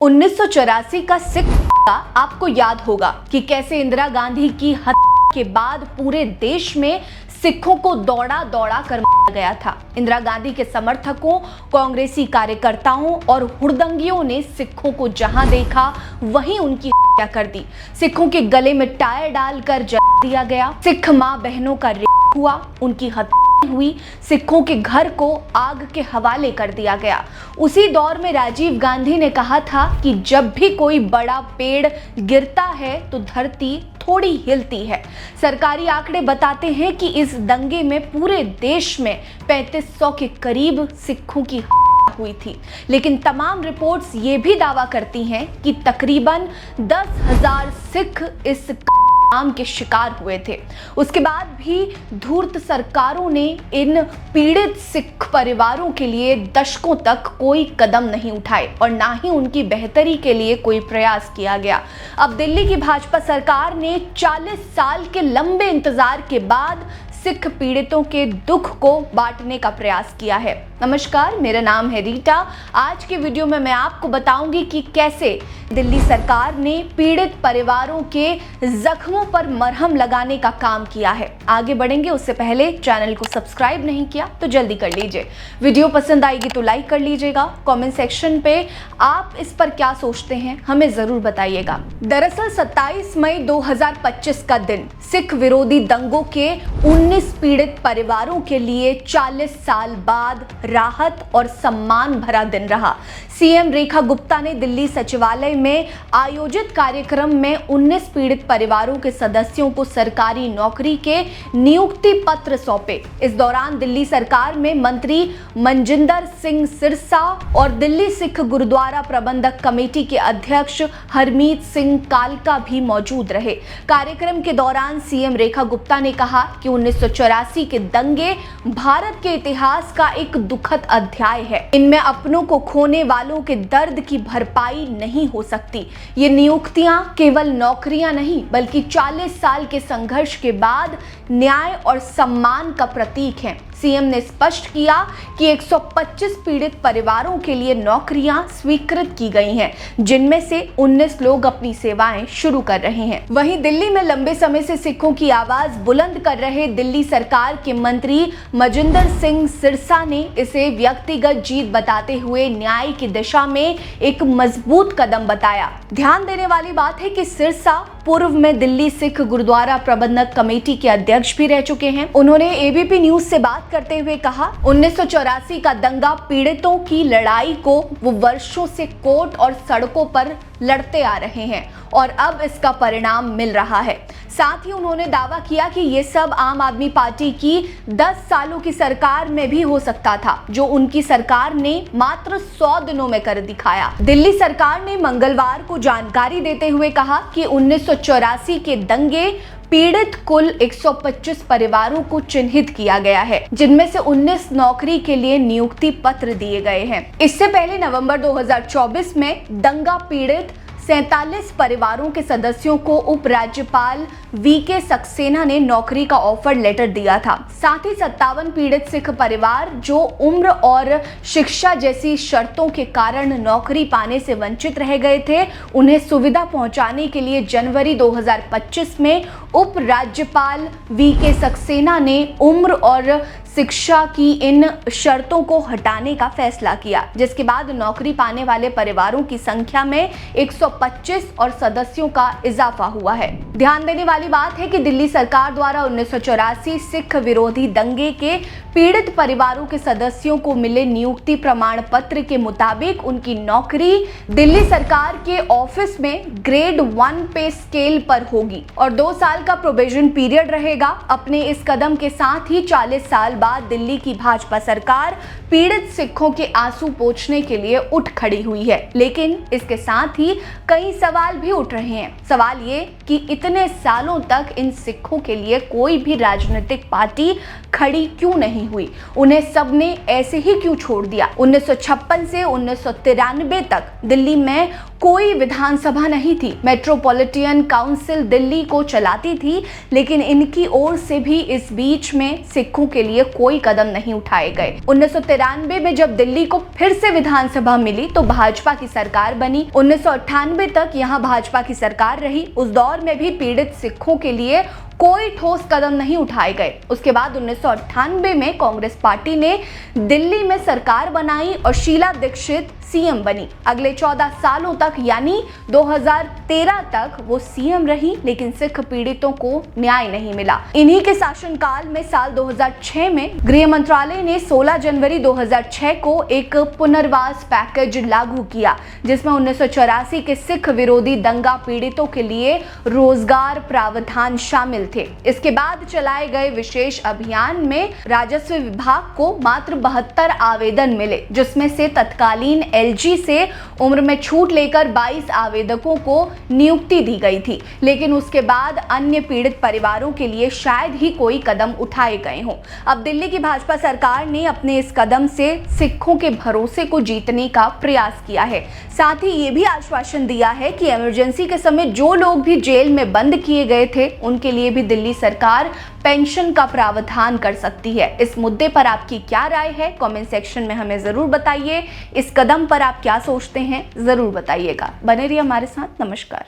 1984 का सिख का आपको याद होगा कि कैसे इंदिरा गांधी की हत्या के बाद पूरे देश में सिखों को दौड़ा दौड़ा कर मारा गया था। इंदिरा गांधी के समर्थकों, कांग्रेसी कार्यकर्ताओं और हुड़दंगियों ने सिखों को जहां देखा वहीं उनकी हत्या कर दी। सिखों के गले में टायर डालकर जला दिया गया। सिख मां बहनों का रेप हुआ, उनकी हत्या हुई। सिखों के घर को आग के हवाले कर दिया गया। उसी दौर में राजीव गांधी ने कहा था कि जब भी कोई बड़ा पेड़ गिरता है तो धरती थोड़ी हिलती है। सरकारी आंकड़े बताते हैं कि इस दंगे में पूरे देश में 3500 के करीब सिखों की हत्या हुई थी। लेकिन तमाम रिपोर्ट्स ये भी दावा करती हैं कि तकरीबन 10,000 सिख इस काम के शिकार हुए थे। उसके बाद भी धूर्त सरकारों ने इन पीड़ित सिख परिवारों के लिए दशकों तक कोई कदम नहीं उठाए और ना ही उनकी बेहतरी के लिए कोई प्रयास किया गया। अब दिल्ली की भाजपा सरकार ने 40 साल के लंबे इंतजार के बाद सिख पीड़ितों के दुख को बांटने का प्रयास किया है। नमस्कार, मेरा नाम है रीटा। आज के वीडियो में मैं आपको बताऊंगी कि कैसे दिल्ली सरकार ने पीड़ित परिवारों के जख्मों पर मरहम लगाने का काम किया है। आगे बढ़ेंगे उससे पहले चैनल को सब्सक्राइब नहीं किया तो जल्दी कर लीजिए। वीडियो पसंद आएगी तो लाइक कर लीजिएगा। कमेंट सेक्शन पे आप इस पर क्या सोचते हैं हमें जरूर बताइएगा। दरअसल 27 मई 2025 का दिन सिख विरोधी दंगों के 19 पीड़ित परिवारों के लिए 40 साल बाद राहत और सम्मान भरा दिन रहा। सीएम रेखा गुप्ता ने दिल्ली सचिवालय में आयोजित कार्यक्रम में 19 पीड़ित परिवारों के सदस्यों को सरकारी नौकरी के नियुक्ति पत्र सौंपे। इस दौरान दिल्ली सरकार में मंत्री मनजिंदर सिंह सिरसा और दिल्ली सिख गुरुद्वारा प्रबंधक कमेटी के अध्यक्ष हरमीत सिंह कालका भी मौजूद रहे। कार्यक्रम के दौरान सीएम रेखा गुप्ता ने कहा कि 1984 के दंगे भारत के इतिहास का एक दुखद अध्याय है। इनमें अपनों को खोने वालों के दर्द की भरपाई नहीं हो सकती। ये नियुक्तियां केवल नौकरियां नहीं बल्कि 40 साल के संघर्ष के बाद न्याय और सम्मान का प्रतीक हैं। सीएम ने स्पष्ट किया कि 125 पीड़ित परिवारों के लिए नौकरियां स्वीकृत की गई हैं, जिनमें से 19 लोग अपनी सेवाएं शुरू कर रहे हैं। वहीं दिल्ली में लंबे समय से सिखों की आवाज बुलंद कर रहे दिल्ली सरकार के मंत्री मनजिंदर सिंह सिरसा ने इसे व्यक्तिगत जीत बताते हुए न्याय की दिशा में एक मजबूत कदम बताया। ध्यान देने वाली बात है कि सिरसा पूर्व में दिल्ली सिख गुरुद्वारा प्रबंधक कमेटी के अध्यक्ष भी रह चुके हैं। उन्होंने एबीपी न्यूज से बात करते हुए कहा, 1984 का दंगा पीड़ितों की लड़ाई को वो वर्षों से कोर्ट और सड़कों पर लड़ते आ रहे हैं और अब इसका परिणाम मिल रहा है। साथ ही उन्होंने दावा किया कि ये सब आम आदमी पार्टी की 10 सालों की सरकार में भी हो सकता था, जो उनकी सरकार ने मात्र 100 दिनों में कर दिखाया। दिल्ली सरकार ने मंगलवार को जानकारी देते हुए कहा कि 1984 के दंगे पीड़ित कुल 125 परिवारों को चिन्हित किया गया है, जिनमें से 19 नौकरी के लिए नियुक्ति पत्र दिए गए हैं। इससे पहले नवंबर 2024 में दंगा पीड़ित 47 परिवारों के सदस्यों को उपराज्यपाल वीके सक्सेना ने नौकरी का ऑफर लेटर दिया था। साथ ही 57 पीड़ित सिख परिवार जो उम्र और शिक्षा जैसी शर्तों के कारण नौकरी पाने से वंचित रह गए थे, उन्हें सुविधा पहुंचाने के लिए जनवरी 2025 में उपराज्यपाल वीके सक्सेना ने उम्र और शिक्षा की इन शर्तों को हटाने का फैसला किया, जिसके बाद नौकरी पाने वाले परिवारों की संख्या में 125 और सदस्यों का इजाफा हुआ है। ध्यान देने वाली बात है कि दिल्ली सरकार द्वारा 1984 सिख विरोधी दंगे के पीड़ित परिवारों के सदस्यों को मिले नियुक्ति प्रमाण पत्र के मुताबिक उनकी नौकरी दिल्ली सरकार के ऑफिस में ग्रेड 1 पे स्केल पर होगी और 2 साल का प्रोबेशन पीरियड रहेगा। अपने इस कदम के साथ ही 40 साल बाद दिल्ली की भाजपा सरकार पीड़ित सिखों के आंसू पोंछने के लिए उठ खड़ी हुई है। लेकिन इसके साथ ही कई सवाल भी उठ रहे हैं। सवाल ये कि इतने सालों तक इन सिखों के लिए कोई भी राजनीतिक पार्टी खड़ी क्यों नहीं हुई? उन्हें सबने ऐसे ही क्यों छोड़ दिया? 1956 से 1993 तक दिल्ली में कोई विधानसभा नहीं थी। मेट्रोपॉलिटन काउंसिल दिल्ली को चलाती थी, लेकिन इनकी ओर से भी इस बीच में सिखों के लिए कोई कदम नहीं उठाए गए। 1993 में जब दिल्ली को फिर से विधानसभा मिली तो भाजपा की सरकार बनी। 1998 तक यहाँ भाजपा की सरकार रही। उस दौर में भी पीड़ित सिखों के लिए कोई ठोस कदम नहीं उठाए गए। उसके बाद 1998 में कांग्रेस पार्टी ने दिल्ली में सरकार बनाई और शीला दीक्षित सीएम बनी। अगले 14 सालों तक यानी 2013 तक वो सीएम रही, लेकिन सिख पीड़ितों को न्याय नहीं मिला। इन्हीं के शासनकाल में साल 2006 में गृह मंत्रालय ने 16 जनवरी 2006 को एक पुनर्वास पैकेज लागू किया, जिसमें 1984 के सिख विरोधी दंगा पीड़ितों के लिए रोजगार प्रावधान शामिल थे। इसके बाद चलाए गए विशेष अभियान में राजस्व विभाग को मात्र 72 आवेदन मिले, जिसमें से तत्कालीन एलजी से उम्र में छूट लेकर 22 आवेदकों को नियुक्ति दी गई थी। लेकिन उसके बाद अन्य पीड़ित परिवारों के लिए शायद ही कोई कदम उठाए गए हों। अब दिल्ली की भाजपा सरकार ने अपने इस कदम से सिखों के भरोसे को जीतने का प्रयास किया है। साथ ही ये भी आश्वासन दिया है कि इमरजेंसी के समय जो लोग भी जेल में बंद किए गए थे उनके लिए भी दिल्ली सरकार पेंशन का प्रावधान कर सकती है। इस मुद्दे पर आपकी क्या राय है? कमेंट सेक्शन में हमें जरूर बताइए। इस कदम पर आप क्या सोचते हैं जरूर बताइएगा। बने रहिए हमारे साथ। नमस्कार।